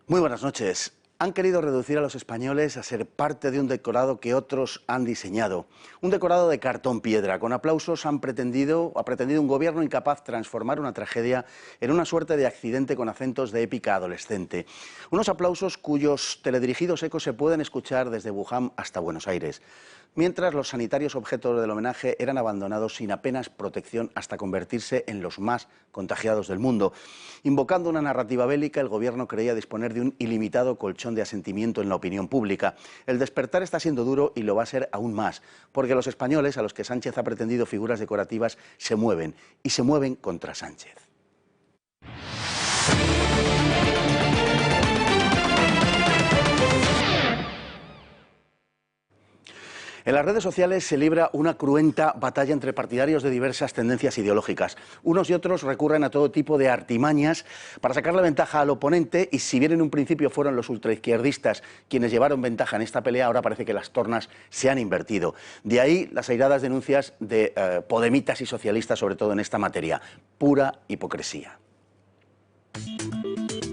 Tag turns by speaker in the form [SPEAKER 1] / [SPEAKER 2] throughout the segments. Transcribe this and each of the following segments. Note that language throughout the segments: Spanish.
[SPEAKER 1] Muy buenas noches. Han querido reducir a los españoles a ser parte de un decorado que otros han diseñado. Un decorado de cartón piedra. Con aplausos ha pretendido un gobierno incapaz de transformar una tragedia en una suerte de accidente con acentos de épica adolescente. Unos aplausos cuyos teledirigidos ecos se pueden escuchar desde Wuhan hasta Buenos Aires. Mientras los sanitarios objeto del homenaje eran abandonados sin apenas protección hasta convertirse en los más contagiados del mundo. Invocando una narrativa bélica, el gobierno creía disponer de un ilimitado colchón de asentimiento en la opinión pública. El despertar está siendo duro y lo va a ser aún más, porque los españoles, a los que Sánchez ha pretendido figuras decorativas, se mueven, y se mueven contra Sánchez. En las redes sociales se libra una cruenta batalla entre partidarios de diversas tendencias ideológicas. Unos y otros recurren a todo tipo de artimañas para sacarle ventaja al oponente, y si bien en un principio fueron los ultraizquierdistas quienes llevaron ventaja en esta pelea, ahora parece que las tornas se han invertido. De ahí las airadas denuncias de podemitas y socialistas, sobre todo en esta materia. Pura hipocresía.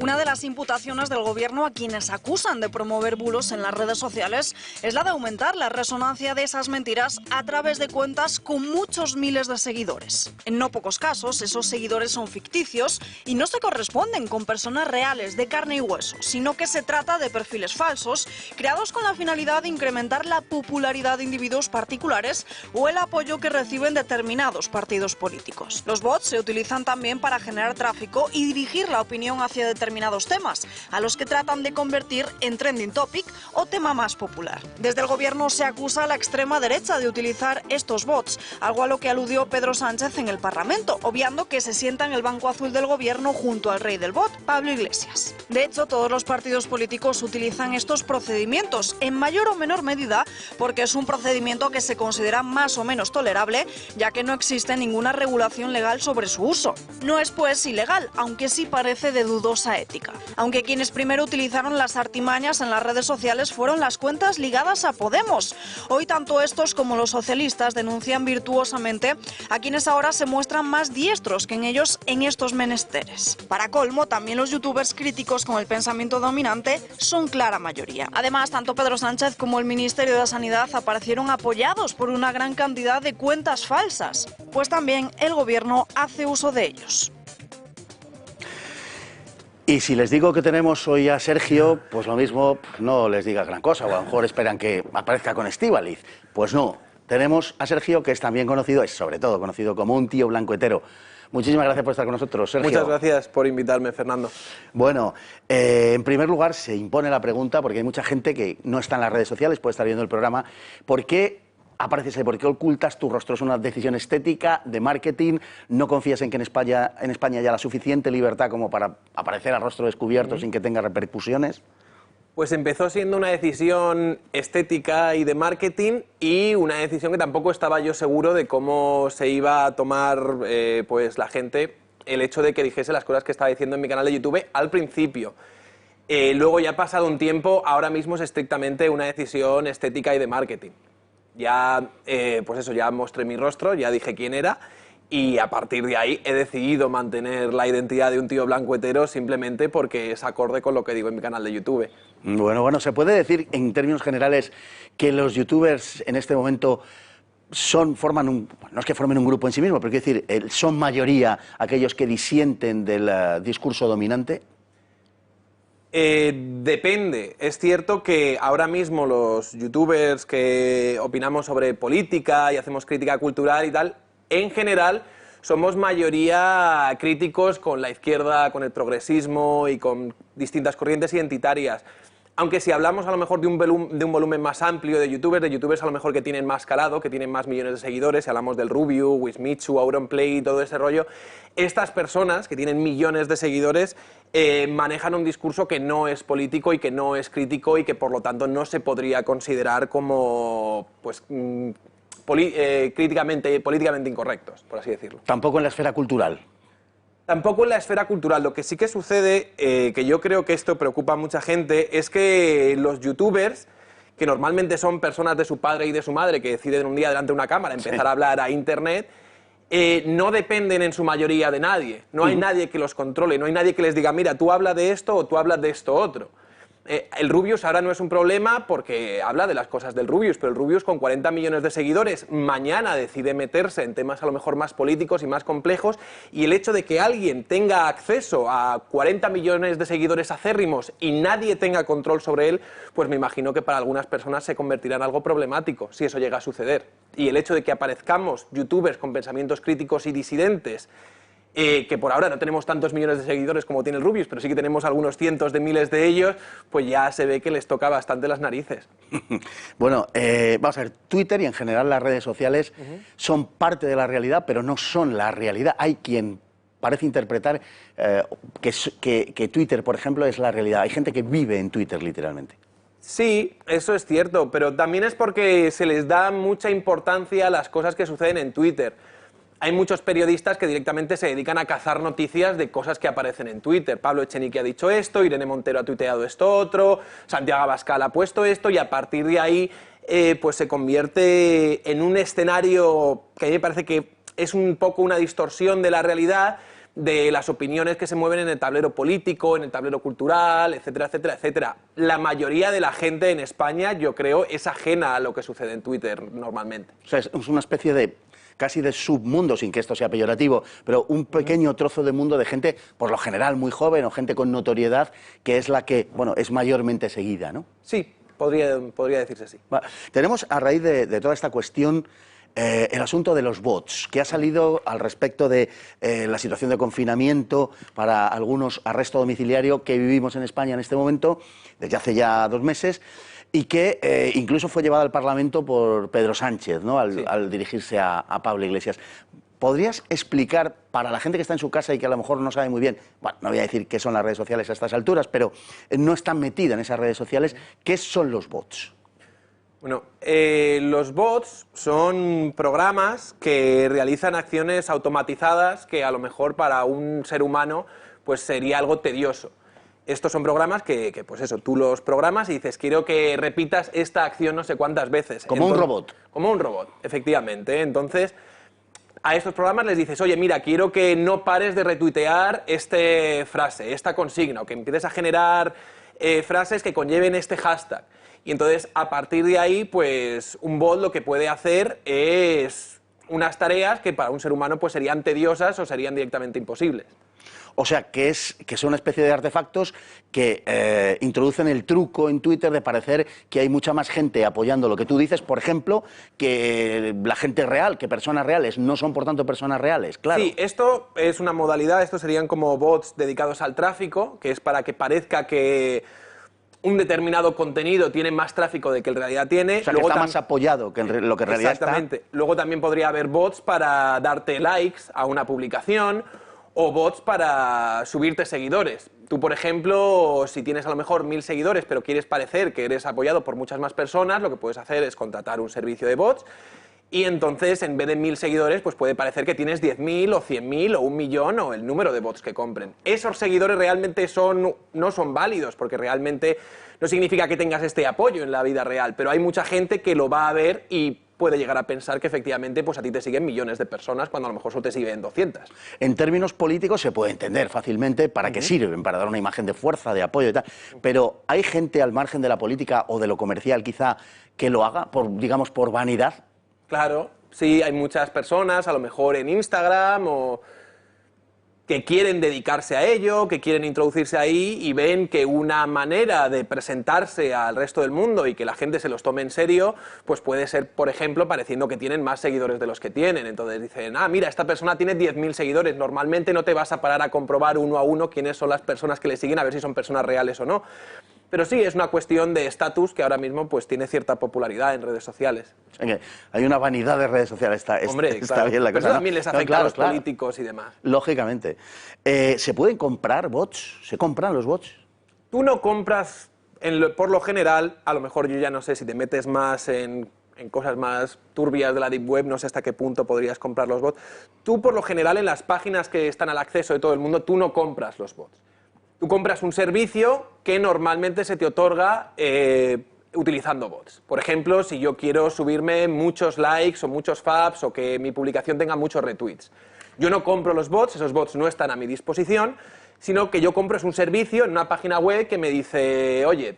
[SPEAKER 2] Una de las imputaciones del gobierno a quienes acusan de promover bulos en las redes sociales es la de aumentar la resonancia de esas mentiras a través de cuentas con muchos miles de seguidores. En no pocos casos, esos seguidores son ficticios y no se corresponden con personas reales de carne y hueso, sino que se trata de perfiles falsos creados con la finalidad de incrementar la popularidad de individuos particulares o el apoyo que reciben determinados partidos políticos. Los bots se utilizan también para generar tráfico y dirigir la opinión hacia determinados temas, a los que tratan de convertir en trending topic o tema más popular. Desde el gobierno se acusa a la extrema derecha de utilizar estos bots, algo a lo que aludió Pedro Sánchez en el Parlamento, obviando que se sienta en el banco azul del gobierno junto al rey del bot, Pablo Iglesias. De hecho, todos los partidos políticos utilizan estos procedimientos, en mayor o menor medida, porque es un procedimiento que se considera más o menos tolerable, ya que no existe ninguna regulación legal sobre su uso. No es pues ilegal, aunque sí parece de dudosa ética. Aunque quienes primero utilizaron las artimañas en las redes sociales fueron las cuentas ligadas a Podemos. Hoy tanto estos como los socialistas denuncian virtuosamente a quienes ahora se muestran más diestros que en ellos en estos menesteres. Para colmo, también los youtubers críticos con el pensamiento dominante son clara mayoría. Además, tanto Pedro Sánchez como el Ministerio de Sanidad aparecieron apoyados por una gran cantidad de cuentas falsas, pues también el gobierno hace uso de ellos.
[SPEAKER 1] Y si les digo que tenemos hoy a Sergio, pues lo mismo no les diga gran cosa, o a lo mejor esperan que aparezca con Estíbaliz. Pues no, tenemos a Sergio, que es también conocido, es sobre todo conocido como un tío blanco hetero. Muchísimas gracias por estar con nosotros, Sergio.
[SPEAKER 3] Muchas gracias por invitarme, Fernando.
[SPEAKER 1] Bueno, en primer lugar se impone la pregunta, porque hay mucha gente que no está en las redes sociales, puede estar viendo el programa, ¿por qué apareces ahí? ¿Por qué ocultas tu rostro? ¿Es una decisión estética, de marketing? ¿No confías en que en España haya la suficiente libertad como para aparecer a rostro descubierto sin que tenga repercusiones?
[SPEAKER 3] Pues empezó siendo una decisión estética y de marketing, y una decisión que tampoco estaba yo seguro de cómo se iba a tomar pues la gente, el hecho de que dijese las cosas que estaba diciendo en mi canal de YouTube al principio. Luego ya ha pasado un tiempo, ahora mismo es estrictamente una decisión estética y de marketing. Ya, pues eso, ya mostré mi rostro, ya dije quién era, y a partir de ahí he decidido mantener la identidad de un tío blanco hetero simplemente porque es acorde con lo que digo en mi canal de YouTube.
[SPEAKER 1] Bueno, ¿se puede decir en términos generales que los youtubers en este momento no es que formen un grupo en sí mismo, pero quiero decir, son mayoría aquellos que disienten del discurso dominante?
[SPEAKER 3] Depende. Es cierto que ahora mismo los youtubers que opinamos sobre política y hacemos crítica cultural y tal, en general somos mayoría críticos con la izquierda, con el progresismo y con distintas corrientes identitarias. Aunque si hablamos a lo mejor de un volumen más amplio de youtubers a lo mejor que tienen más calado, que tienen más millones de seguidores, si hablamos del Rubiu, Wismichu, Auronplay y todo ese rollo, estas personas que tienen millones de seguidores manejan un discurso que no es político y que no es crítico y que por lo tanto no se podría considerar como pues, políticamente incorrectos, por así decirlo.
[SPEAKER 1] Tampoco en la esfera cultural.
[SPEAKER 3] Tampoco en la esfera cultural. Lo que sí que sucede, que yo creo que esto preocupa a mucha gente, es que los youtubers, que normalmente son personas de su padre y de su madre que deciden un día delante de una cámara empezar a hablar a internet, no dependen en su mayoría de nadie. No hay nadie que los controle, no hay nadie que les diga, mira, tú hablas de esto o tú hablas de esto otro. El Rubius ahora no es un problema porque habla de las cosas del Rubius, pero el Rubius con 40 millones de seguidores mañana decide meterse en temas a lo mejor más políticos y más complejos, y el hecho de que alguien tenga acceso a 40 millones de seguidores acérrimos y nadie tenga control sobre él, pues me imagino que para algunas personas se convertirá en algo problemático si eso llega a suceder. Y el hecho de que aparezcamos youtubers con pensamientos críticos y disidentes, que por ahora no tenemos tantos millones de seguidores como tiene el Rubius, pero sí que tenemos algunos cientos de miles de ellos, pues ya se ve que les toca bastante las narices.
[SPEAKER 1] Bueno, vamos a ver, Twitter y en general las redes sociales son parte de la realidad, pero no son la realidad. Hay quien parece interpretar que Twitter, por ejemplo, es la realidad. Hay gente que vive en Twitter, literalmente.
[SPEAKER 3] Sí, eso es cierto, pero también es porque se les da mucha importancia a las cosas que suceden en Twitter. Hay muchos periodistas que directamente se dedican a cazar noticias de cosas que aparecen en Twitter. Pablo Echenique ha dicho esto, Irene Montero ha tuiteado esto otro, Santiago Abascal ha puesto esto, y a partir de ahí pues se convierte en un escenario que a mí me parece que es un poco una distorsión de la realidad, de las opiniones que se mueven en el tablero político, en el tablero cultural, etcétera, etcétera, etcétera. La mayoría de la gente en España, yo creo, es ajena a lo que sucede en Twitter normalmente.
[SPEAKER 1] O sea, es una especie de casi de submundo, sin que esto sea peyorativo, pero un pequeño trozo de mundo de gente, por lo general muy joven o gente con notoriedad, que es la que, bueno, es mayormente seguida, ¿no?
[SPEAKER 3] Sí, podría decirse así.
[SPEAKER 1] Tenemos, a raíz de toda esta cuestión, el asunto de los bots, que ha salido al respecto de la situación de confinamiento para algunos, arresto domiciliario que vivimos en España en este momento, desde hace ya 2 meses, y que incluso fue llevado al Parlamento por Pedro Sánchez, ¿no? Al dirigirse a Pablo Iglesias. ¿Podrías explicar para la gente que está en su casa y que a lo mejor no sabe muy bien, bueno, no voy a decir qué son las redes sociales a estas alturas, pero no están metida en esas redes sociales, qué son los bots?
[SPEAKER 3] Bueno, los bots son programas que realizan acciones automatizadas que a lo mejor para un ser humano pues sería algo tedioso. Estos son programas que pues eso, tú los programas y dices, quiero que repitas esta acción no sé cuántas veces.
[SPEAKER 1] Como un robot.
[SPEAKER 3] Como un robot, efectivamente. Entonces, a estos programas les dices, oye, mira, quiero que no pares de retuitear esta frase, esta consigna, o que empieces a generar frases que conlleven este hashtag. Y entonces, a partir de ahí, pues un bot lo que puede hacer es unas tareas que para un ser humano pues serían tediosas o serían directamente imposibles.
[SPEAKER 1] O sea, que son una especie de artefactos que introducen el truco en Twitter de parecer que hay mucha más gente apoyando lo que tú dices, por ejemplo, que la gente real, que personas reales no son, por tanto, personas reales, claro.
[SPEAKER 3] Sí, esto es una modalidad, estos serían como bots dedicados al tráfico, que es para que parezca que un determinado contenido tiene más tráfico de que en realidad tiene.
[SPEAKER 1] O sea, luego que está más apoyado que lo que en realidad está.
[SPEAKER 3] Exactamente. Luego también podría haber bots para darte likes a una publicación, o bots para subirte seguidores. Tú, por ejemplo, si tienes a lo mejor 1000 seguidores, pero quieres parecer que eres apoyado por muchas más personas, lo que puedes hacer es contratar un servicio de bots, y entonces, en vez de 1000 seguidores, pues puede parecer que tienes 10.000 o 100.000 o 1.000.000 o el número de bots que compren. Esos seguidores realmente no son válidos, porque realmente no significa que tengas este apoyo en la vida real, pero hay mucha gente que lo va a ver y puede llegar a pensar que efectivamente pues a ti te siguen millones de personas cuando a lo mejor solo te siguen 200.
[SPEAKER 1] En términos políticos se puede entender fácilmente para qué sirven, para dar una imagen de fuerza, de apoyo y tal, pero ¿hay gente al margen de la política o de lo comercial quizá que lo haga, digamos, por vanidad?
[SPEAKER 3] Claro, sí, hay muchas personas, a lo mejor en Instagram, o que quieren dedicarse a ello, que quieren introducirse ahí y ven que una manera de presentarse al resto del mundo y que la gente se los tome en serio, pues puede ser, por ejemplo, pareciendo que tienen más seguidores de los que tienen. Entonces dicen, ah, mira, esta persona tiene 10.000 seguidores, normalmente no te vas a parar a comprobar uno a uno quiénes son las personas que le siguen, a ver si son personas reales o no. Pero sí, es una cuestión de estatus que ahora mismo pues tiene cierta popularidad en redes sociales.
[SPEAKER 1] Hay una vanidad de redes sociales,
[SPEAKER 3] Hombre,
[SPEAKER 1] está
[SPEAKER 3] claro,
[SPEAKER 1] bien la cosa.
[SPEAKER 3] Pero eso también les afecta
[SPEAKER 1] claro,
[SPEAKER 3] a los políticos y demás.
[SPEAKER 1] Lógicamente. ¿Se pueden comprar bots? ¿Se compran los bots?
[SPEAKER 3] Tú no compras, por lo general, a lo mejor yo ya no sé si te metes más en cosas más turbias de la Deep Web, no sé hasta qué punto podrías comprar los bots. Tú, por lo general, en las páginas que están al acceso de todo el mundo, tú no compras los bots. Tú compras un servicio que normalmente se te otorga utilizando bots. Por ejemplo, si yo quiero subirme muchos likes o muchos faps o que mi publicación tenga muchos retweets. Yo no compro los bots, esos bots no están a mi disposición, sino que yo compro es un servicio en una página web que me dice, oye,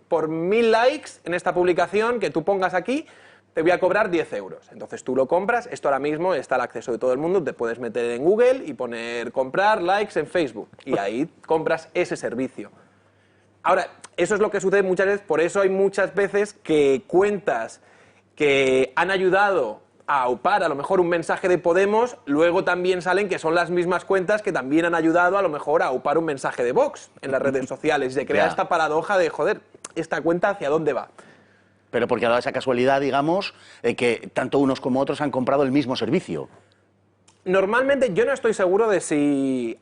[SPEAKER 3] por 1000 likes en esta publicación que tú pongas aquí, te voy a cobrar 10 euros. Entonces tú lo compras, esto ahora mismo está al acceso de todo el mundo, te puedes meter en Google y poner comprar likes en Facebook y ahí compras ese servicio. Ahora, eso es lo que sucede muchas veces, por eso hay muchas veces que cuentas que han ayudado a aupar a lo mejor un mensaje de Podemos, luego también salen que son las mismas cuentas que también han ayudado a lo mejor a aupar un mensaje de Vox en las redes sociales. Se crea esta paradoja de, joder, ¿esta cuenta hacia dónde va?
[SPEAKER 1] Pero porque ha dado esa casualidad, digamos, que tanto unos como otros han comprado el mismo servicio.
[SPEAKER 3] Normalmente yo no estoy seguro de si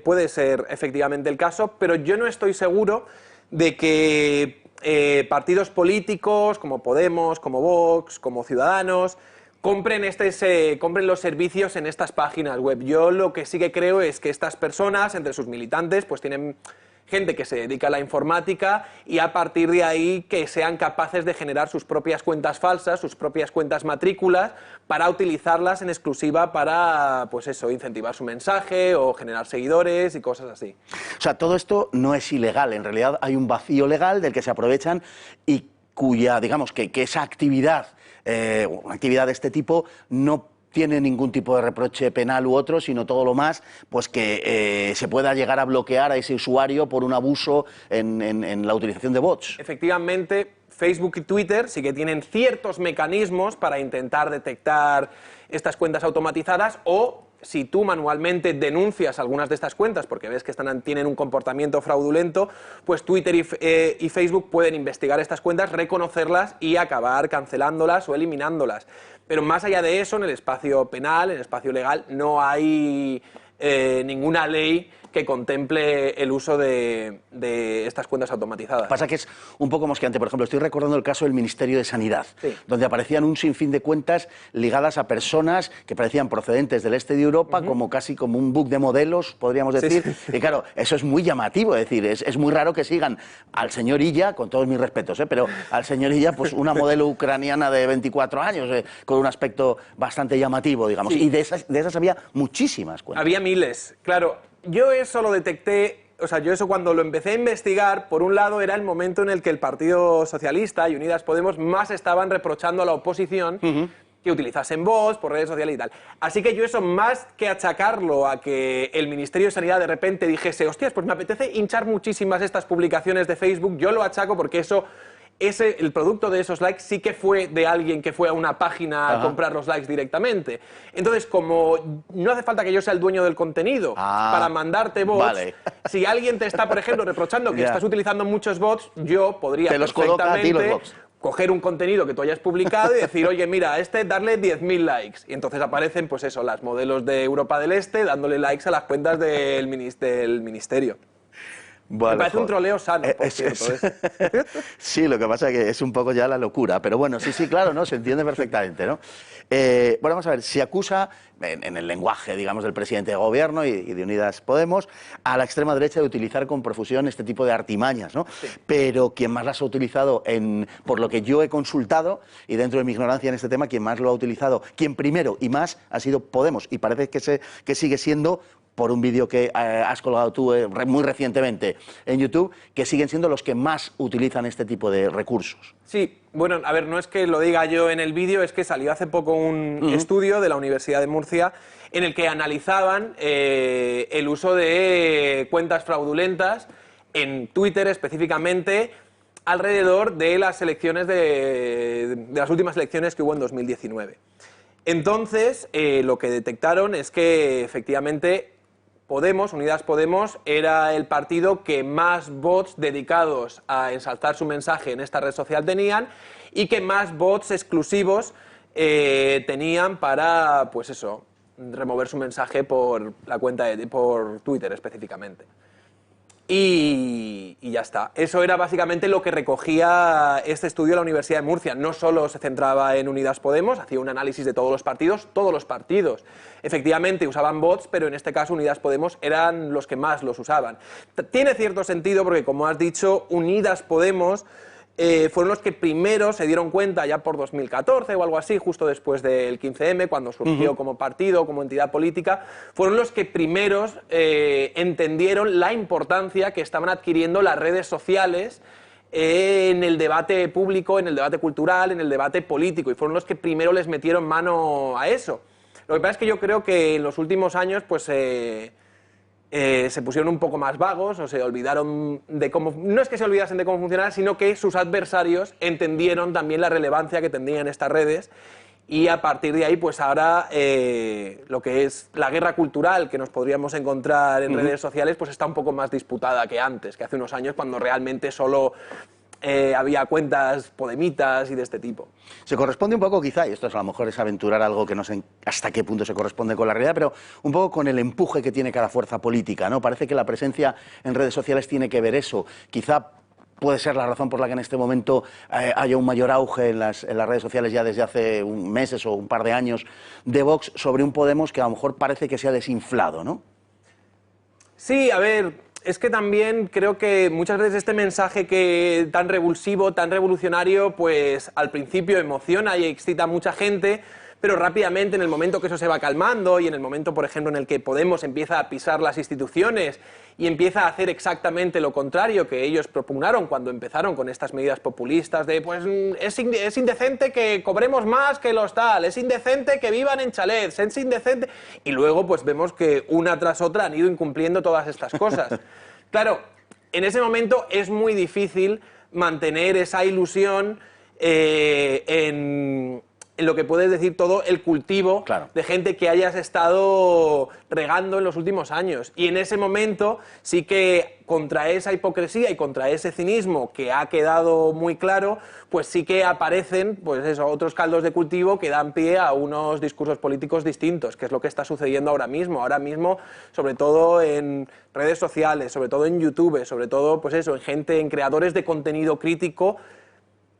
[SPEAKER 3] puede ser efectivamente el caso, pero yo no estoy seguro de que partidos políticos como Podemos, como Vox, como Ciudadanos compren los servicios en estas páginas web. Yo lo que sí que creo es que estas personas, entre sus militantes, pues tienen gente que se dedica a la informática y a partir de ahí que sean capaces de generar sus propias cuentas falsas, sus propias cuentas matrículas, para utilizarlas en exclusiva para, pues eso, incentivar su mensaje o generar seguidores y cosas así.
[SPEAKER 1] O sea, todo esto no es ilegal, en realidad hay un vacío legal del que se aprovechan y cuya, digamos, que esa actividad, una actividad de este tipo, no tiene ningún tipo de reproche penal u otro, sino todo lo más, pues que se pueda llegar a bloquear a ese usuario por un abuso en la utilización de bots.
[SPEAKER 3] Efectivamente, Facebook y Twitter sí que tienen ciertos mecanismos para intentar detectar estas cuentas automatizadas o si tú manualmente denuncias algunas de estas cuentas porque ves que tienen un comportamiento fraudulento, pues Twitter y Facebook pueden investigar estas cuentas, reconocerlas y acabar cancelándolas o eliminándolas. Pero más allá de eso, en el espacio penal, en el espacio legal, no hay ninguna ley que contemple el uso de estas cuentas automatizadas.
[SPEAKER 1] Pasa que es un poco mosqueante. Por ejemplo, estoy recordando el caso del Ministerio de Sanidad,
[SPEAKER 3] sí,
[SPEAKER 1] donde aparecían un sinfín de cuentas ligadas a personas que parecían procedentes del este de Europa, casi como un book de modelos, podríamos decir. Sí, sí. Y claro, eso es muy llamativo, es decir, es muy raro que sigan al señor Illa, con todos mis respetos, pero al señor Illa, pues una modelo ucraniana de 24 años, con un aspecto bastante llamativo, digamos. Sí. Y de esas había muchísimas cuentas.
[SPEAKER 3] Había miles, claro. Yo eso lo detecté, o sea, yo eso cuando lo empecé a investigar, por un lado era el momento en el que el Partido Socialista y Unidas Podemos más estaban reprochando a la oposición que utilizasen bots por redes sociales y tal. Así que yo eso, más que achacarlo a que el Ministerio de Sanidad de repente dijese, hostias, pues me apetece hinchar muchísimas estas publicaciones de Facebook, yo lo achaco porque eso... el producto de esos likes sí que fue de alguien que fue a una página a comprar los likes directamente. Entonces, como no hace falta que yo sea el dueño del contenido para mandarte bots, vale. Si alguien te está, por ejemplo, reprochando que estás utilizando muchos bots, yo podría perfectamente coger un contenido que tú hayas publicado y decir, oye, mira, a este darle 10.000 likes. Y entonces aparecen, pues eso, las modelos de Europa del Este dándole likes a las cuentas del ministerio. Vale, me parece un troleo sano, por cierto.
[SPEAKER 1] Sí, lo que pasa es que es un poco ya la locura, pero bueno, sí, claro, ¿no? Se entiende perfectamente, ¿no? Bueno, vamos a ver, se acusa, en el lenguaje, digamos, del presidente de gobierno y de Unidas Podemos, a la extrema derecha de utilizar con profusión este tipo de artimañas, ¿no? Sí. Pero quien más las ha utilizado, por lo que yo he consultado, y dentro de mi ignorancia en este tema, quien más lo ha utilizado, quien primero y más ha sido Podemos, y parece que sigue siendo, por un vídeo que has colgado tú muy recientemente en YouTube, que siguen siendo los que más utilizan este tipo de recursos.
[SPEAKER 3] Sí, bueno, a ver, no es que lo diga yo en el vídeo, es que salió hace poco un estudio de la Universidad de Murcia en el que analizaban el uso de cuentas fraudulentas en Twitter específicamente alrededor de las elecciones de las últimas elecciones que hubo en 2019. Entonces, lo que detectaron es que efectivamente Podemos, Unidas Podemos, era el partido que más bots dedicados a ensalzar su mensaje en esta red social tenían y que más bots exclusivos tenían para, pues eso, remover su mensaje por la cuenta por Twitter específicamente. Y ya está. Eso era básicamente lo que recogía este estudio de la Universidad de Murcia. No solo se centraba en Unidas Podemos, hacía un análisis de todos los partidos efectivamente usaban bots, pero en este caso Unidas Podemos eran los que más los usaban. Tiene cierto sentido porque, como has dicho, Unidas Podemos fueron los que primero se dieron cuenta, ya por 2014 o algo así, justo después del 15M, cuando surgió como partido, como entidad política, fueron los que primeros entendieron la importancia que estaban adquiriendo las redes sociales en el debate público, en el debate cultural, en el debate político, y fueron los que primero les metieron mano a eso. Lo que pasa es que yo creo que en los últimos años pues se pusieron un poco más vagos o se olvidaron de cómo... No es que se olvidasen de cómo funcionaba, sino que sus adversarios entendieron también la relevancia que tenían estas redes, y a partir de ahí pues ahora lo que es la guerra cultural que nos podríamos encontrar en redes sociales pues está un poco más disputada que antes, que hace unos años, cuando realmente solo había cuentas podemitas y de este tipo.
[SPEAKER 1] Se corresponde un poco, quizá, y esto es, a lo mejor es aventurar algo que no sé hasta qué punto se corresponde con la realidad, pero un poco con el empuje que tiene cada fuerza política, ¿no? Parece que la presencia en redes sociales tiene que ver eso. Quizá puede ser la razón por la que en este momento haya un mayor auge en las redes sociales ya desde hace meses o un par de años de Vox sobre un Podemos que a lo mejor parece que se ha desinflado, ¿no?
[SPEAKER 3] Sí, a ver... Es que también creo que muchas veces este mensaje que tan revulsivo, tan revolucionario, pues al principio emociona y excita a mucha gente, pero rápidamente, en el momento que eso se va calmando y en el momento, por ejemplo, en el que Podemos empieza a pisar las instituciones y empieza a hacer exactamente lo contrario que ellos propugnaron cuando empezaron con estas medidas populistas de pues es indecente que cobremos más que los tal, es indecente que vivan en chalets, es indecente... Y luego pues vemos que una tras otra han ido incumpliendo todas estas cosas. Claro, en ese momento es muy difícil mantener esa ilusión en lo que puedes decir todo el cultivo de gente que hayas estado regando en los últimos años. Y en ese momento sí que contra esa hipocresía y contra ese cinismo que ha quedado muy claro, pues sí que aparecen pues eso, otros caldos de cultivo que dan pie a unos discursos políticos distintos, que es lo que está sucediendo ahora mismo. Ahora mismo, sobre todo en redes sociales, sobre todo en YouTube, sobre todo pues eso, en gente, en creadores de contenido crítico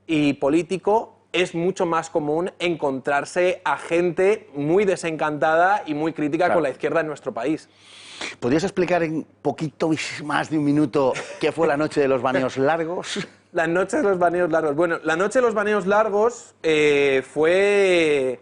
[SPEAKER 3] y político, es mucho más común encontrarse a gente muy desencantada y muy crítica con la izquierda en nuestro país.
[SPEAKER 1] ¿Podrías explicar en poquito más de un minuto qué fue la noche de los baneos largos?
[SPEAKER 3] La noche de los baneos largos. Bueno, la noche de los baneos largos fue...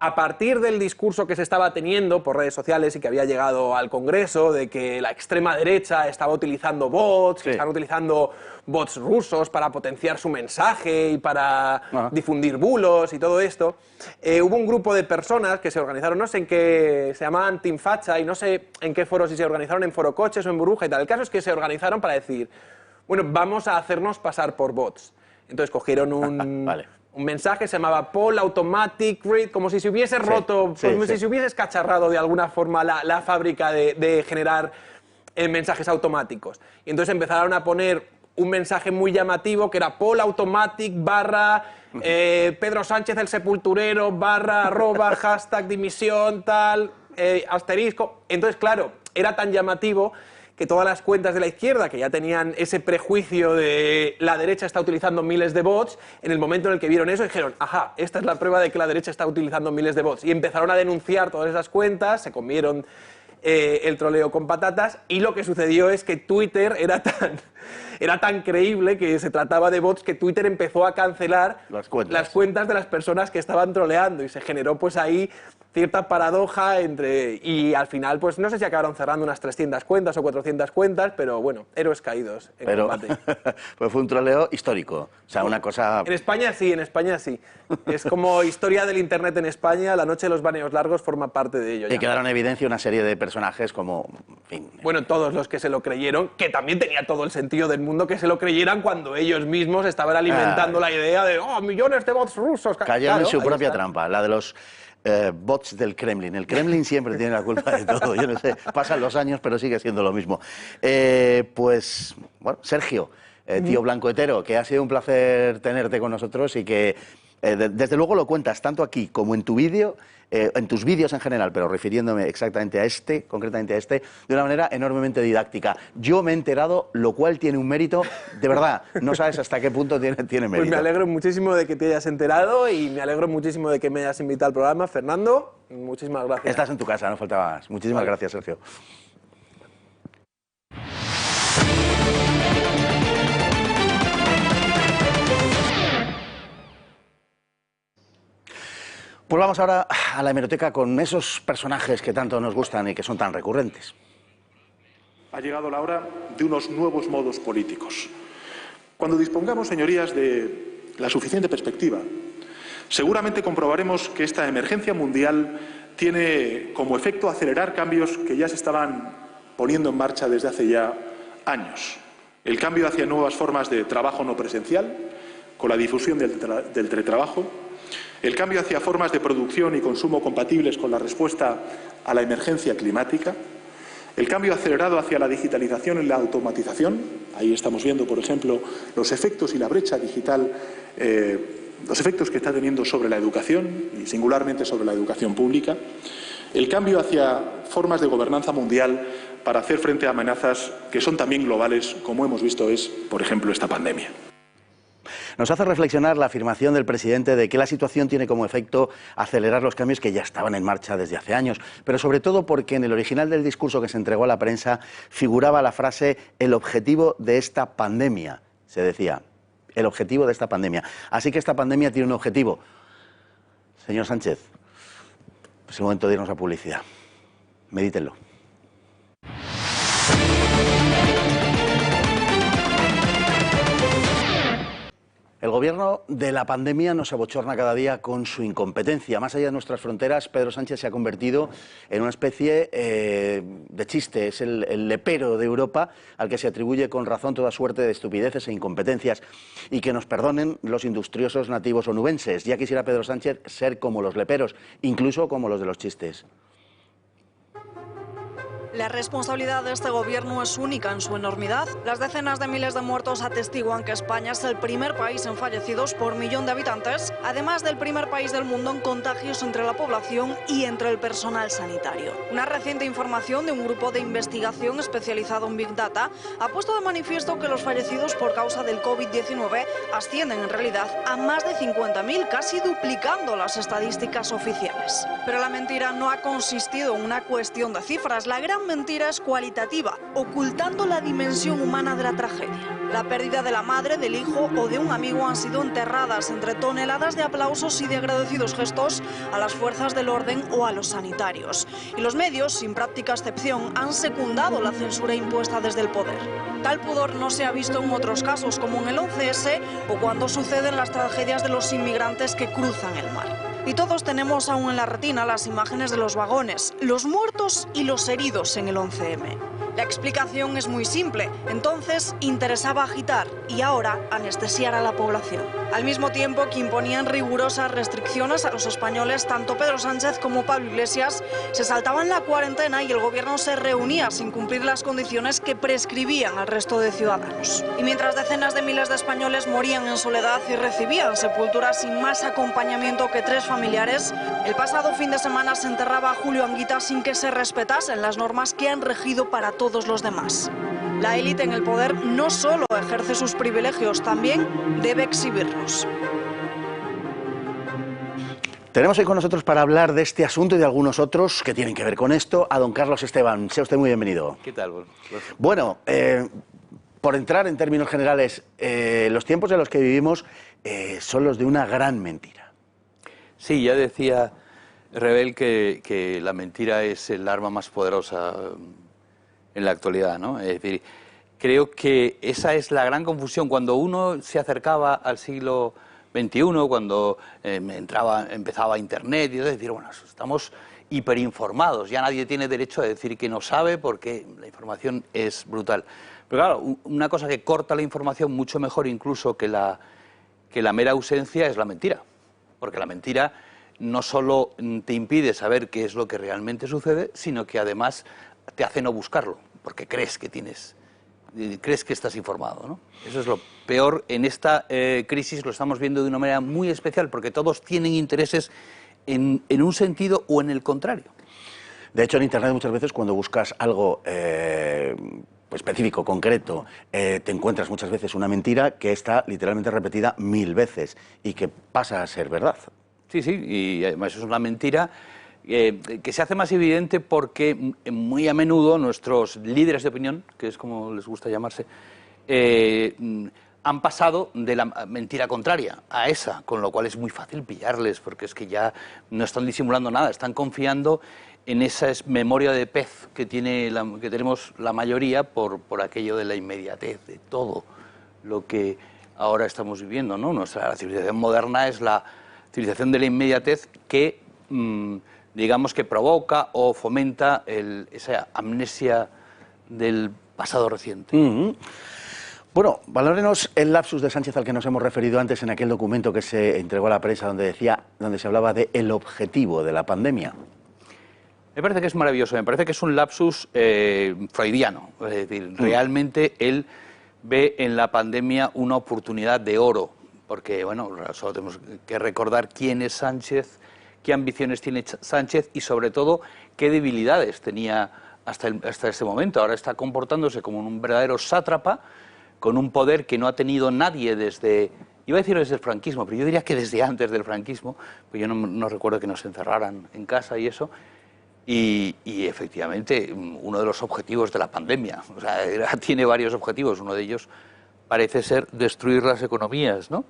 [SPEAKER 3] A partir del discurso que se estaba teniendo por redes sociales y que había llegado al Congreso, de que la extrema derecha estaba utilizando bots, que estaban utilizando bots rusos para potenciar su mensaje y para difundir bulos y todo esto, hubo un grupo de personas que se organizaron, no sé en qué, se llamaban Team Facha, y no sé en qué foro, si se organizaron en Foro Coches o en Burbuja y tal. El caso es que se organizaron para decir, bueno, vamos a hacernos pasar por bots. Entonces cogieron un mensaje, se llamaba Poll Automatic Read, como si se hubiese roto, como si se hubiese escacharrado de alguna forma la fábrica de generar mensajes automáticos. Y entonces empezaron a poner un mensaje muy llamativo que era Poll Automatic / Pedro Sánchez el Sepulturero / @ dimisión tal, asterisco. Entonces, claro, era tan llamativo que todas las cuentas de la izquierda, que ya tenían ese prejuicio de la derecha está utilizando miles de bots, en el momento en el que vieron eso dijeron, ajá, esta es la prueba de que la derecha está utilizando miles de bots. Y empezaron a denunciar todas esas cuentas, se comieron el troleo con patatas, y lo que sucedió es que Twitter era tan creíble que se trataba de bots que Twitter empezó a cancelar las cuentas de las personas que estaban troleando, y se generó pues ahí cierta paradoja y al final pues no sé si acabaron cerrando unas 300 cuentas o 400 cuentas, pero bueno, héroes caídos en combate.
[SPEAKER 1] Pues fue un troleo histórico, o sea, una cosa...
[SPEAKER 3] En España sí, en España sí. Es como historia del internet en España, la noche de los baneos largos forma parte de ello.
[SPEAKER 1] Y quedaron en evidencia una serie de personajes como... En fin,
[SPEAKER 3] bueno, todos los que se lo creyeron, que también tenía todo el sentido del mundo que se lo creyeran cuando ellos mismos estaban alimentando la idea de millones de bots rusos.
[SPEAKER 1] Cayeron en su propia trampa, la de los... bots del Kremlin. El Kremlin siempre tiene la culpa de todo. Yo no sé, pasan los años, pero sigue siendo lo mismo. Pues, bueno, Sergio, tío blancohetero, que ha sido un placer tenerte con nosotros y que desde luego lo cuentas tanto aquí como en tu vídeo, en tus vídeos en general, pero refiriéndome exactamente a este, concretamente a este, de una manera enormemente didáctica. Yo me he enterado, lo cual tiene un mérito, de verdad, no sabes hasta qué punto tiene mérito.
[SPEAKER 3] Pues me alegro muchísimo de que te hayas enterado y me alegro muchísimo de que me hayas invitado al programa. Fernando, muchísimas gracias.
[SPEAKER 1] Estás en tu casa, no faltaba más. Muchísimas gracias, Sergio. Pues vamos ahora a la hemeroteca con esos personajes que tanto nos gustan y que son tan recurrentes.
[SPEAKER 4] Ha llegado la hora de unos nuevos modos políticos. Cuando dispongamos, señorías, de la suficiente perspectiva, seguramente comprobaremos que esta emergencia mundial tiene como efecto acelerar cambios que ya se estaban poniendo en marcha desde hace ya años. El cambio hacia nuevas formas de trabajo no presencial, con la difusión del teletrabajo, el cambio hacia formas de producción y consumo compatibles con la respuesta a la emergencia climática, el cambio acelerado hacia la digitalización y la automatización. Ahí estamos viendo, por ejemplo, los efectos y la brecha digital, los efectos que está teniendo sobre la educación y singularmente sobre la educación pública. El cambio hacia formas de gobernanza mundial para hacer frente a amenazas que son también globales, como hemos visto es, por ejemplo, esta pandemia.
[SPEAKER 1] Nos hace reflexionar la afirmación del presidente de que la situación tiene como efecto acelerar los cambios que ya estaban en marcha desde hace años, pero sobre todo porque en el original del discurso que se entregó a la prensa figuraba la frase "el objetivo de esta pandemia", se decía, el objetivo de esta pandemia. Así que esta pandemia tiene un objetivo. Señor Sánchez, es el momento de irnos a publicidad. Medítenlo. El gobierno de la pandemia nos abochorna cada día con su incompetencia. Más allá de nuestras fronteras, Pedro Sánchez se ha convertido en una especie de chiste. Es el lepero de Europa al que se atribuye con razón toda suerte de estupideces e incompetencias. Y que nos perdonen los industriosos nativos onubenses. Ya quisiera Pedro Sánchez ser como los leperos, incluso como los de los chistes.
[SPEAKER 2] La responsabilidad de este gobierno es única en su enormidad. Las decenas de miles de muertos atestiguan que España es el primer país en fallecidos por millón de habitantes, además del primer país del mundo en contagios entre la población y entre el personal sanitario. Una reciente información de un grupo de investigación especializado en Big Data ha puesto de manifiesto que los fallecidos por causa del COVID-19 ascienden en realidad a más de 50.000, casi duplicando las estadísticas oficiales. Pero la mentira no ha consistido en una cuestión de cifras. La gran mentira es cualitativa, ocultando la dimensión humana de la tragedia. La pérdida de la madre, del hijo o de un amigo han sido enterradas entre toneladas de aplausos y de agradecidos gestos a las fuerzas del orden o a los sanitarios. Y los medios, sin práctica excepción, han secundado la censura impuesta desde el poder. Tal pudor no se ha visto en otros casos, como en el 11S o cuando suceden las tragedias de los inmigrantes que cruzan el mar. Y todos tenemos aún en la retina las imágenes de los vagones, los muertos y los heridos en el 11M. La explicación es muy simple. Entonces interesaba agitar y ahora anestesiar a la población. Al mismo tiempo que imponían rigurosas restricciones a los españoles, tanto Pedro Sánchez como Pablo Iglesias se saltaban la cuarentena y el gobierno se reunía sin cumplir las condiciones que prescribían al resto de ciudadanos. Y mientras decenas de miles de españoles morían en soledad y recibían sepulturas sin más acompañamiento que 3 familiares, el pasado fin de semana se enterraba a Julio Anguita sin que se respetasen las normas que han regido para todos los demás. La élite en el poder no solo ejerce sus privilegios, también debe exhibirlos.
[SPEAKER 1] Tenemos hoy con nosotros para hablar de este asunto y de algunos otros que tienen que ver con esto a don Carlos Esteban. Sea usted muy bienvenido.
[SPEAKER 5] ¿Qué tal?
[SPEAKER 1] Bueno, por entrar en términos generales, los tiempos en los que vivimos son los de una gran mentira.
[SPEAKER 5] Sí, ya decía Rebel que la mentira es el arma más poderosa en la actualidad, ¿no? Es decir, creo que esa es la gran confusión. Cuando uno se acercaba al siglo XXI, cuando empezaba Internet, y decir, bueno, estamos hiperinformados, ya nadie tiene derecho a decir que no sabe porque la información es brutal. Pero claro, una cosa que corta la información mucho mejor incluso que la mera ausencia es la mentira. Porque la mentira no solo te impide saber qué es lo que realmente sucede, sino que además te hace no buscarlo, porque crees que estás informado, ¿no? Eso es lo peor. En esta crisis lo estamos viendo de una manera muy especial, porque todos tienen intereses en un sentido o en el contrario.
[SPEAKER 1] De hecho, en Internet muchas veces cuando buscas algo específico, concreto, te encuentras muchas veces una mentira que está literalmente repetida 1000 veces y que pasa a ser verdad.
[SPEAKER 5] Sí, sí, y además es una mentira que se hace más evidente porque muy a menudo nuestros líderes de opinión, que es como les gusta llamarse, han pasado de la mentira contraria a esa, con lo cual es muy fácil pillarles, porque es que ya no están disimulando nada, están confiando en esa memoria de pez que tenemos la mayoría por aquello de la inmediatez, de todo lo que ahora estamos viviendo, ¿no? La civilización moderna es la civilización de la inmediatez que, digamos, que provoca o fomenta esa amnesia del pasado reciente.
[SPEAKER 1] Bueno, valórenos el lapsus de Sánchez al que nos hemos referido antes en aquel documento que se entregó a la prensa donde se hablaba de el objetivo de la pandemia.
[SPEAKER 5] Me parece que es maravilloso, me parece que es un lapsus freudiano, es decir, realmente él ve en la pandemia una oportunidad de oro, porque, bueno, solo tenemos que recordar quién es Sánchez, qué ambiciones tiene Sánchez y, sobre todo, qué debilidades tenía hasta ese momento. Ahora está comportándose como un verdadero sátrapa, con un poder que no ha tenido nadie desde, iba a decir desde el franquismo, pero yo diría que desde antes del franquismo, pues yo no recuerdo que nos encerraran en casa y eso, y efectivamente uno de los objetivos de la pandemia, o sea, tiene varios objetivos, uno de ellos parece ser destruir las economías, ¿no?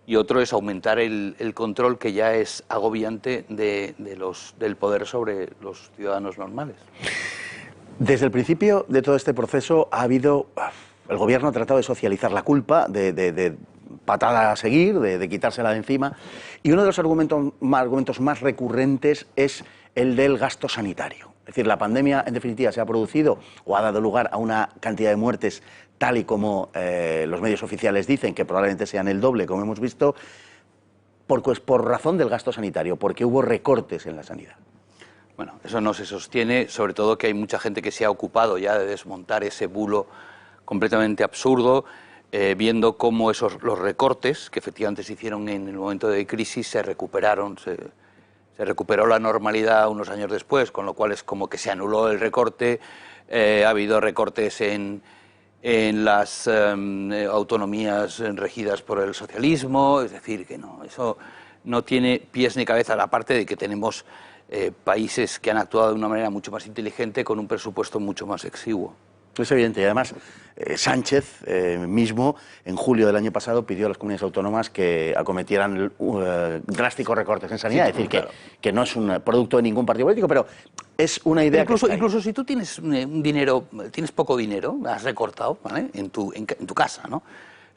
[SPEAKER 5] Y otro es aumentar el control que ya es agobiante del poder sobre los ciudadanos normales.
[SPEAKER 1] Desde el principio de todo este proceso el gobierno ha tratado de socializar la culpa, de patada a seguir, de quitársela de encima, y uno de los argumentos más recurrentes es el del gasto sanitario. Es decir, la pandemia, en definitiva, se ha producido o ha dado lugar a una cantidad de muertes tal y como los medios oficiales dicen, que probablemente sean el doble, como hemos visto, por razón del gasto sanitario, porque hubo recortes en la sanidad.
[SPEAKER 5] Bueno, eso no se sostiene, sobre todo que hay mucha gente que se ha ocupado ya de desmontar ese bulo completamente absurdo, viendo cómo los recortes que efectivamente se hicieron en el momento de crisis se recuperaron, se recuperó la normalidad unos años después, con lo cual es como que se anuló el recorte, ha habido recortes en las autonomías regidas por el socialismo, es decir, que no, eso no tiene pies ni cabeza, aparte de que tenemos países que han actuado de una manera mucho más inteligente con un presupuesto mucho más exiguo.
[SPEAKER 1] Es evidente, y además Sánchez mismo en julio del año pasado pidió a las comunidades autónomas que acometieran drásticos recortes en sanidad, sí, es decir, claro, que no es un producto de ningún partido político, pero es una idea
[SPEAKER 5] incluso si tú tienes tienes poco dinero, has recortado, ¿vale?, en tu casa, ¿no?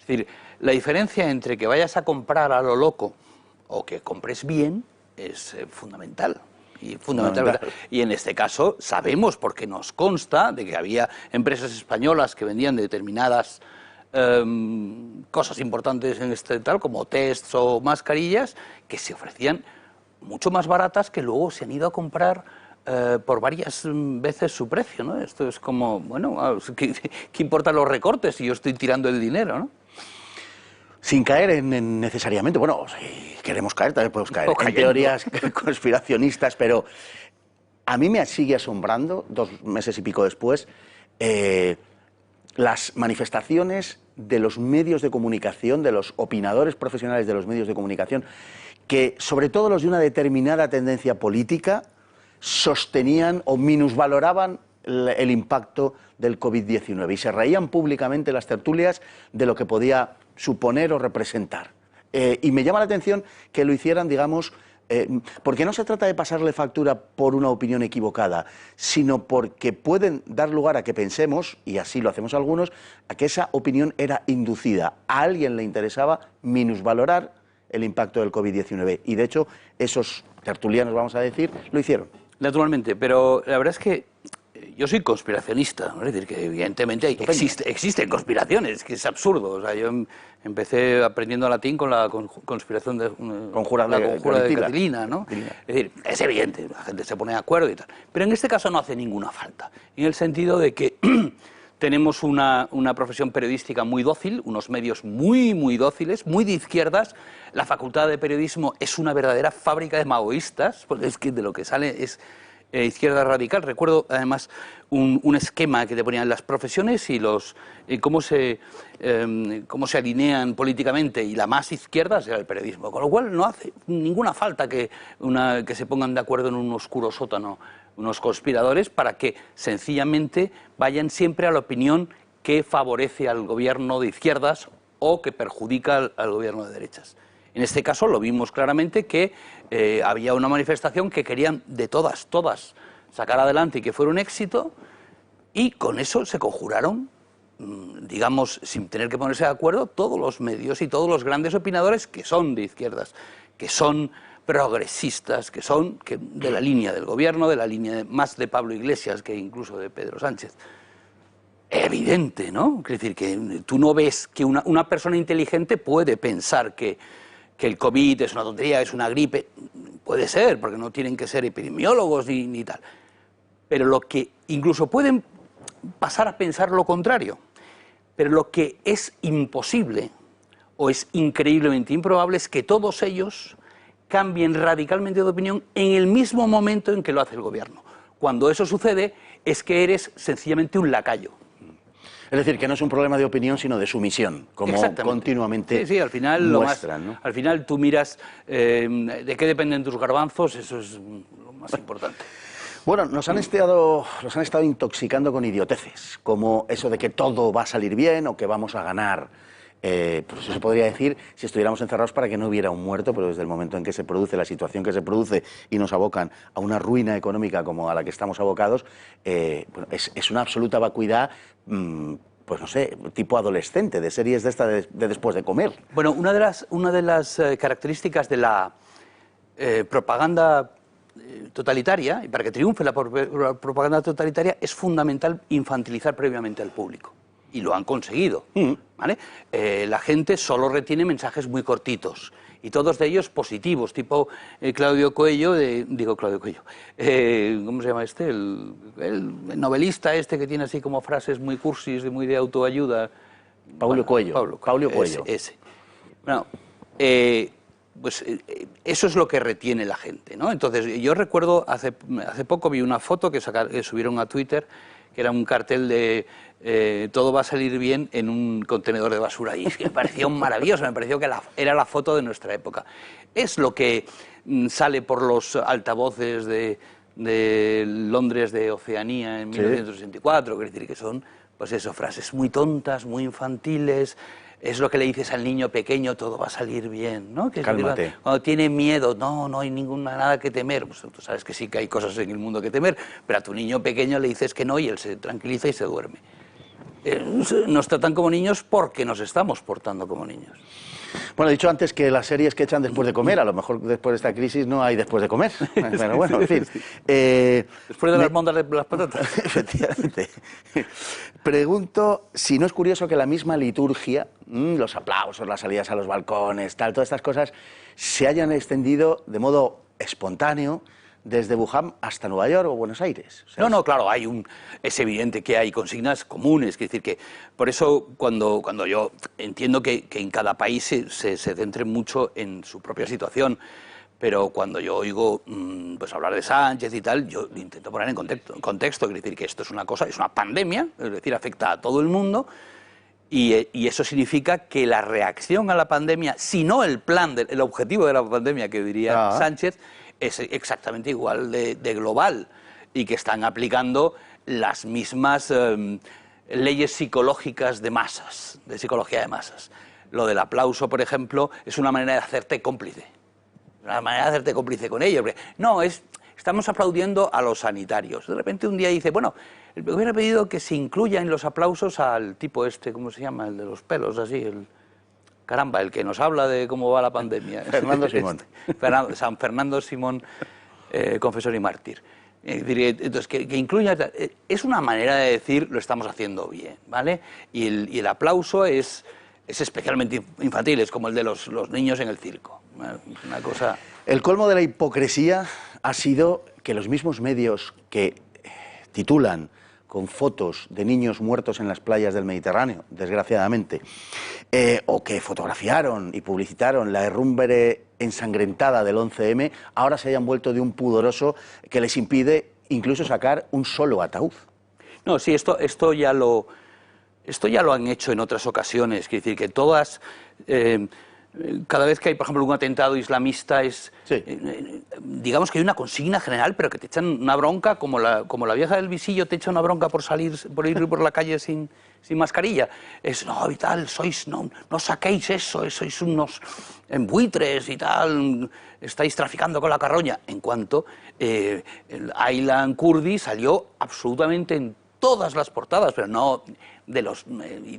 [SPEAKER 5] Es decir, la diferencia entre que vayas a comprar a lo loco o que compres bien es fundamental. Y en este caso sabemos, porque nos consta, de que había empresas españolas que vendían determinadas cosas importantes en como tests o mascarillas, que se ofrecían mucho más baratas, que luego se han ido a comprar por varias veces su precio, ¿no? Esto es como, bueno, ¿qué importan los recortes si yo estoy tirando el dinero, ¿no?
[SPEAKER 1] Sin caer necesariamente, bueno, si queremos caer, también podemos caer en teorías conspiracionistas, pero a mí me sigue asombrando, 2 meses y pico después, las manifestaciones de los medios de comunicación, de los opinadores profesionales de los medios de comunicación, que sobre todo los de una determinada tendencia política sostenían o minusvaloraban el impacto del COVID-19 y se reían públicamente en las tertulias de lo que podía suponer o representar. Y me llama la atención que lo hicieran, digamos, porque no se trata de pasarle factura por una opinión equivocada, sino porque pueden dar lugar a que pensemos, y así lo hacemos algunos, a que esa opinión era inducida. A alguien le interesaba minusvalorar el impacto del COVID-19 y, de hecho, esos tertulianos, vamos a decir, lo hicieron.
[SPEAKER 5] Naturalmente, pero la verdad es que yo soy conspiracionista, ¿no? Es decir, que evidentemente existen conspiraciones, que es absurdo. O sea, yo empecé aprendiendo latín con la conspiración de
[SPEAKER 1] conjura de
[SPEAKER 5] Catilina, ¿no? Es decir, es evidente, la gente se pone de acuerdo y tal. Pero en este caso no hace ninguna falta, en el sentido de que tenemos una profesión periodística muy dócil, unos medios muy dóciles, muy de izquierdas. La Facultad de Periodismo es una verdadera fábrica de maoístas, porque es que de lo que sale es izquierda radical. Recuerdo además un esquema que te ponían las profesiones y cómo se alinean políticamente, y la más izquierda será el periodismo, con lo cual no hace ninguna falta que se pongan de acuerdo en un oscuro sótano unos conspiradores para que sencillamente vayan siempre a la opinión que favorece al gobierno de izquierdas o que perjudica al gobierno de derechas. En este caso lo vimos claramente que había una manifestación que querían de todas sacar adelante y que fuera un éxito, y con eso se conjuraron, digamos, sin tener que ponerse de acuerdo, todos los medios y todos los grandes opinadores que son de izquierdas, que son progresistas, que son de la línea del gobierno, de la línea más de Pablo Iglesias que incluso de Pedro Sánchez. Evidente, ¿no? Es decir, que tú no ves que una persona inteligente puede pensar que el COVID es una tontería, es una gripe. Puede ser, porque no tienen que ser epidemiólogos ni tal. Pero lo que incluso pueden pasar a pensar lo contrario. Pero lo que es imposible o es increíblemente improbable es que todos ellos cambien radicalmente de opinión en el mismo momento en que lo hace el gobierno. Cuando eso sucede es que eres sencillamente un lacayo.
[SPEAKER 1] Es decir, que no es un problema de opinión, sino de sumisión, como continuamente
[SPEAKER 5] sí, al final
[SPEAKER 1] muestran, ¿no?
[SPEAKER 5] Al final tú miras de qué dependen tus garbanzos, eso es lo más importante.
[SPEAKER 1] Bueno, nos han estado intoxicando con idioteces, como eso de que todo va a salir bien o que vamos a ganar. Pues eso se podría decir si estuviéramos encerrados para que no hubiera un muerto, pero desde el momento en que se produce la situación que se produce y nos abocan a una ruina económica como a la que estamos abocados, bueno, es una absoluta vacuidad, pues no sé, tipo adolescente, de series de esta de después de comer.
[SPEAKER 5] Bueno, una de las características de la propaganda totalitaria, y para que triunfe la propaganda totalitaria, es fundamental infantilizar previamente al público. Y lo han conseguido, ¿vale? La gente solo retiene mensajes muy cortitos, y todos de ellos positivos, tipo Claudio Coelho, ¿cómo se llama este? El novelista este que tiene así como frases muy cursis, muy de autoayuda.
[SPEAKER 1] Paulo Coelho. Paulo Coelho.
[SPEAKER 5] Ese. Bueno, pues eso es lo que retiene la gente, ¿no? Entonces, yo recuerdo, hace poco vi una foto que subieron a Twitter, que era un cartel de todo va a salir bien en un contenedor de basura. Y es que me pareció maravilloso, me pareció que era la foto de nuestra época. Es lo que sale por los altavoces de Londres de Oceanía en 1964, quiere decir que son, pues eso, frases muy tontas, muy infantiles. Es lo que le dices al niño pequeño, todo va a salir bien, ¿no? Que
[SPEAKER 1] cálmate.
[SPEAKER 5] Cuando tiene miedo, no hay nada que temer. Pues tú sabes que sí que hay cosas en el mundo que temer, pero a tu niño pequeño le dices que no y él se tranquiliza y se duerme. Nos tratan como niños porque nos estamos portando como niños.
[SPEAKER 1] Bueno, he dicho antes que las series que echan después de comer, a lo mejor después de esta crisis no hay después de comer. Pero bueno, en fin.
[SPEAKER 5] Después de las mondas de las patatas.
[SPEAKER 1] Efectivamente. Pregunto si no es curioso que la misma liturgia, los aplausos, las salidas a los balcones, todas estas cosas, se hayan extendido de modo espontáneo desde Wuhan hasta Nueva York o Buenos Aires. O sea,
[SPEAKER 5] No, claro, es evidente que hay consignas comunes, es decir, que por eso cuando yo entiendo que en cada país se centre mucho en su propia situación, pero cuando yo oigo pues hablar de Sánchez y tal, yo intento poner en contexto, es decir, que esto es una pandemia, es decir, afecta a todo el mundo, y eso significa que la reacción a la pandemia, si no el objetivo de la pandemia que diría Sánchez, es exactamente igual de global, y que están aplicando las mismas leyes psicológicas de masas, de psicología de masas. Lo del aplauso, por ejemplo, es una manera de hacerte cómplice. Una manera de hacerte cómplice con ellos. No, estamos aplaudiendo a los sanitarios. De repente un día dice, bueno, me hubiera pedido que se incluya en los aplausos al tipo este, ¿cómo se llama? El de los pelos, así, caramba, el que nos habla de cómo va la pandemia.
[SPEAKER 1] Fernando Simón.
[SPEAKER 5] San Fernando Simón, confesor y mártir. Entonces, que incluya... Es una manera de decir, lo estamos haciendo bien, ¿vale? Y el aplauso es especialmente infantil, es como el de los niños en el circo. Una cosa...
[SPEAKER 1] El colmo de la hipocresía ha sido que los mismos medios que titulan con fotos de niños muertos en las playas del Mediterráneo, desgraciadamente, o que fotografiaron y publicitaron la herrumbre ensangrentada del 11M, ahora se hayan vuelto de un pudoroso que les impide incluso sacar un solo ataúd.
[SPEAKER 5] No, sí, esto ya lo han hecho en otras ocasiones, es decir, que todas cada vez que hay, por ejemplo, un atentado islamista,
[SPEAKER 1] Sí.
[SPEAKER 5] digamos que hay una consigna general, pero que te echan una bronca, como la vieja del visillo te echa una bronca por ir por la calle sin mascarilla. Es, no, y tal, no saquéis eso, sois unos buitres y tal, estáis traficando con la carroña. En cuanto el Aylan Kurdi salió absolutamente en todas las portadas, pero no de los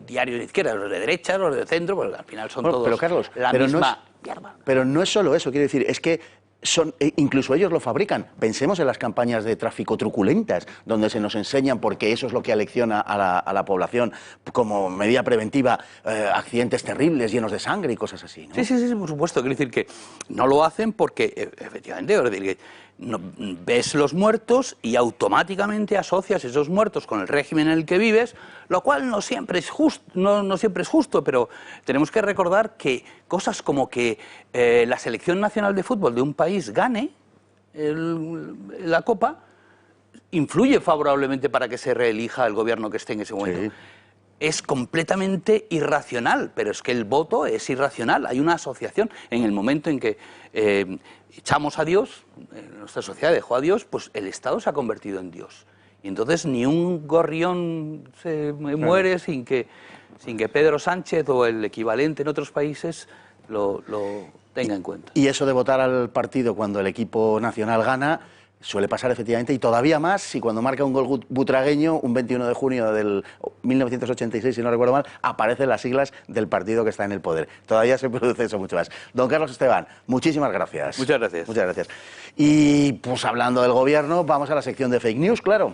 [SPEAKER 5] diarios de izquierda, los de derecha, los de centro, porque al final son todos
[SPEAKER 1] pero Carlos,
[SPEAKER 5] la misma mierda.
[SPEAKER 1] Pero no es solo eso, quiero decir, es que incluso ellos lo fabrican. Pensemos en las campañas de tráfico truculentas, donde se nos enseñan, porque eso es lo que alecciona a la población como medida preventiva, accidentes terribles llenos de sangre y cosas así, ¿no?
[SPEAKER 5] Sí, por supuesto. Quiero decir que no lo hacen porque, efectivamente, es decir, que ves los muertos y automáticamente asocias esos muertos con el régimen en el que vives, lo cual no siempre es justo, no siempre es justo, pero tenemos que recordar que cosas como que la selección nacional de fútbol de un país gane la Copa influye favorablemente para que se reelija el gobierno que esté en ese momento. Sí. Es completamente irracional, pero es que el voto es irracional. Hay una asociación. En el momento en que echamos a Dios, nuestra sociedad dejó a Dios, pues el Estado se ha convertido en Dios. Y entonces ni un gorrión se muere sin que Pedro Sánchez o el equivalente en otros países lo tenga en cuenta.
[SPEAKER 1] Y eso de votar al partido cuando el equipo nacional gana suele pasar efectivamente, y todavía más si cuando marca un gol butragueño, un 21 de junio del 1986, si no recuerdo mal, aparecen las siglas del partido que está en el poder. Todavía se produce eso mucho más. Don Carlos Esteban, muchísimas gracias.
[SPEAKER 5] Muchas gracias.
[SPEAKER 1] Muchas gracias. Y pues hablando del gobierno, vamos a la sección de fake news, claro.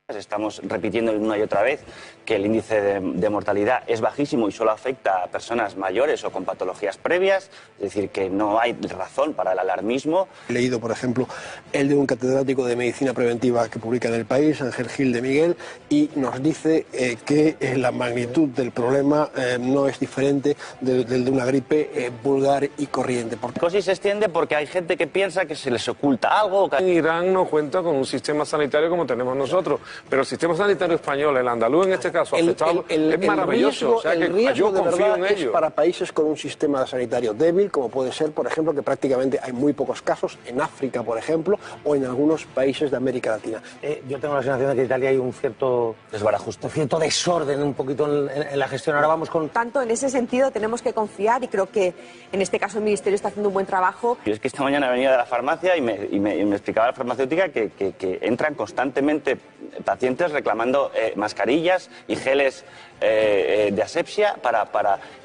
[SPEAKER 6] Estamos repitiendo una y otra vez que el índice de mortalidad es bajísimo y solo afecta a personas mayores o con patologías previas, es decir, que no hay razón para el alarmismo.
[SPEAKER 7] He leído, por ejemplo, el de un catedrático de medicina preventiva que publica en El País, Ángel Gil de Miguel, y nos dice que la magnitud del problema no es diferente del de una gripe vulgar y corriente.
[SPEAKER 6] La psicosis se extiende porque hay gente que piensa que se les oculta algo.
[SPEAKER 8] En Irán no cuenta con un sistema sanitario como tenemos nosotros, pero el sistema sanitario español, el andaluz en este caso, afectado, es maravilloso.
[SPEAKER 7] El riesgo de verdad es para países con un sistema sanitario débil, como puede ser, por ejemplo, que prácticamente hay muy pocos casos en África, por ejemplo, o en algunos países de América Latina.
[SPEAKER 9] Yo tengo la sensación de que en Italia hay un cierto
[SPEAKER 6] desbarajuste,
[SPEAKER 9] un cierto desorden un poquito en la gestión. Ahora vamos con...
[SPEAKER 10] Tanto en ese sentido tenemos que confiar, y creo que en este caso el Ministerio está haciendo un buen trabajo.
[SPEAKER 6] Yo es que esta mañana venía de la farmacia y me explicaba la farmacéutica que entran constantemente pacientes reclamando mascarillas y geles de asepsia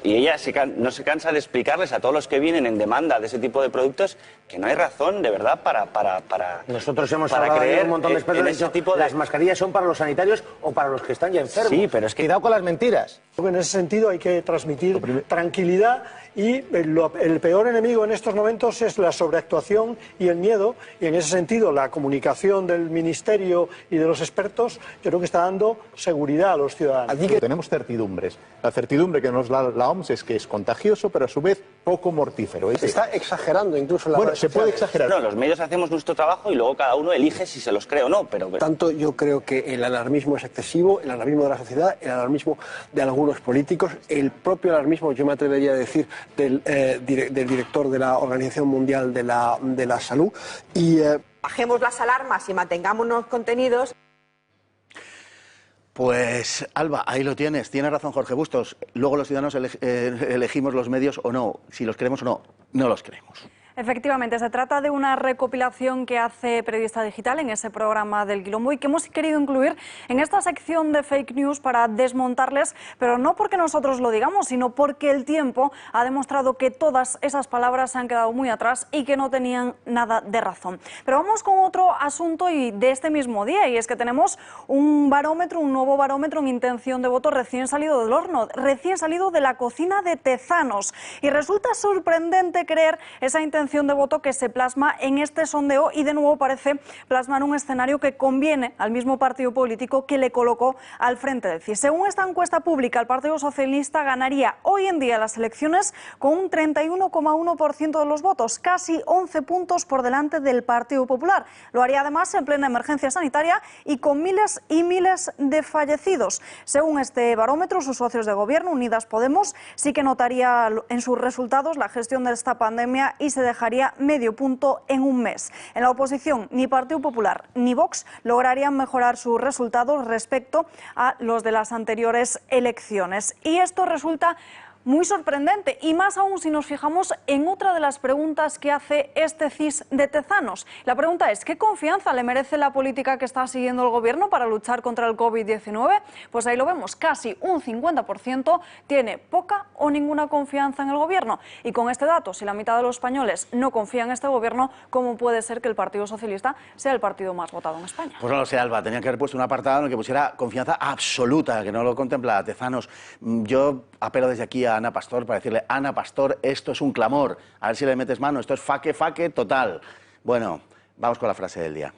[SPEAKER 6] y ella no se cansa de explicarles a todos los que vienen en demanda de ese tipo de productos que no hay razón de verdad para
[SPEAKER 9] nosotros hemos hablado de un montón de veces ese tipo de... Las mascarillas son para los sanitarios o para los que están ya enfermos.
[SPEAKER 6] Sí, pero es que...
[SPEAKER 9] Cuidado con las mentiras.
[SPEAKER 11] En ese sentido hay que transmitir tranquilidad, y el peor enemigo en estos momentos es la sobreactuación y el miedo, y en ese sentido la comunicación del Ministerio y de los expertos yo creo que está dando seguridad a los ciudadanos.
[SPEAKER 12] Aquí que tenemos certidumbres. La certidumbre que nos da la OMS es que es contagioso, pero a su vez poco mortífero.
[SPEAKER 7] Se está exagerando incluso la...
[SPEAKER 12] Bueno, se puede exagerar.
[SPEAKER 6] No, los medios hacemos nuestro trabajo y luego cada uno elige si se los cree o no, pero...
[SPEAKER 7] Tanto yo creo que el alarmismo es excesivo, el alarmismo de la sociedad, el alarmismo de algunos políticos, el propio alarmismo, yo me atrevería a decir, del director de la Organización Mundial de la Salud. Y
[SPEAKER 10] bajemos las alarmas y mantengámonos contenidos.
[SPEAKER 1] Pues, Alba, ahí lo tienes. Tiene razón Jorge Bustos. Luego los ciudadanos elegimos los medios o no. Si los creemos o no, no los creemos.
[SPEAKER 2] Efectivamente, se trata de una recopilación que hace Periodista Digital en ese programa del Quilombo y que hemos querido incluir en esta sección de fake news para desmontarles, pero no porque nosotros lo digamos, sino porque el tiempo ha demostrado que todas esas palabras se han quedado muy atrás y que no tenían nada de razón. Pero vamos con otro asunto y de este mismo día, y es que tenemos un nuevo barómetro en intención de voto recién salido del horno, recién salido de la cocina de Tezanos, y resulta sorprendente creer esa intención intención de voto que se plasma en este sondeo y de nuevo parece plasmar un escenario que conviene al mismo partido político que le colocó al frente del CIS. Según esta encuesta pública, el Partido Socialista ganaría hoy en día las elecciones con un 31,1% de los votos, casi 11 puntos por delante del Partido Popular. Lo haría además en plena emergencia sanitaria y con miles y miles de fallecidos. Según este barómetro, sus socios de gobierno, Unidas Podemos, sí que notaría en sus resultados la gestión de esta pandemia y se dejaría medio punto en un mes. En la oposición, ni Partido Popular ni Vox lograrían mejorar sus resultados respecto a los de las anteriores elecciones. Y esto resulta muy sorprendente, y más aún si nos fijamos en otra de las preguntas que hace este CIS de Tezanos. La pregunta es, ¿qué confianza le merece la política que está siguiendo el gobierno para luchar contra el COVID-19? Pues ahí lo vemos, casi un 50% tiene poca o ninguna confianza en el gobierno. Y con este dato, si la mitad de los españoles no confían en este gobierno, ¿cómo puede ser que el Partido Socialista sea el partido más votado en España?
[SPEAKER 1] Pues no lo sé, Alba, tenía que haber puesto un apartado en el que pusiera confianza absoluta, que no lo contempla Tezanos. Yo apelo desde aquí a Ana Pastor para decirle: Ana Pastor, esto es un clamor, a ver si le metes mano, esto es faque total. Bueno, vamos con la frase del día.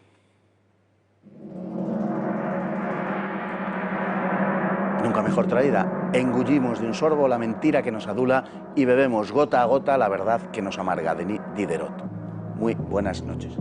[SPEAKER 1] Nunca mejor traída. Engullimos de un sorbo la mentira que nos adula y bebemos gota a gota la verdad que nos amarga, de Diderot. Muy buenas noches.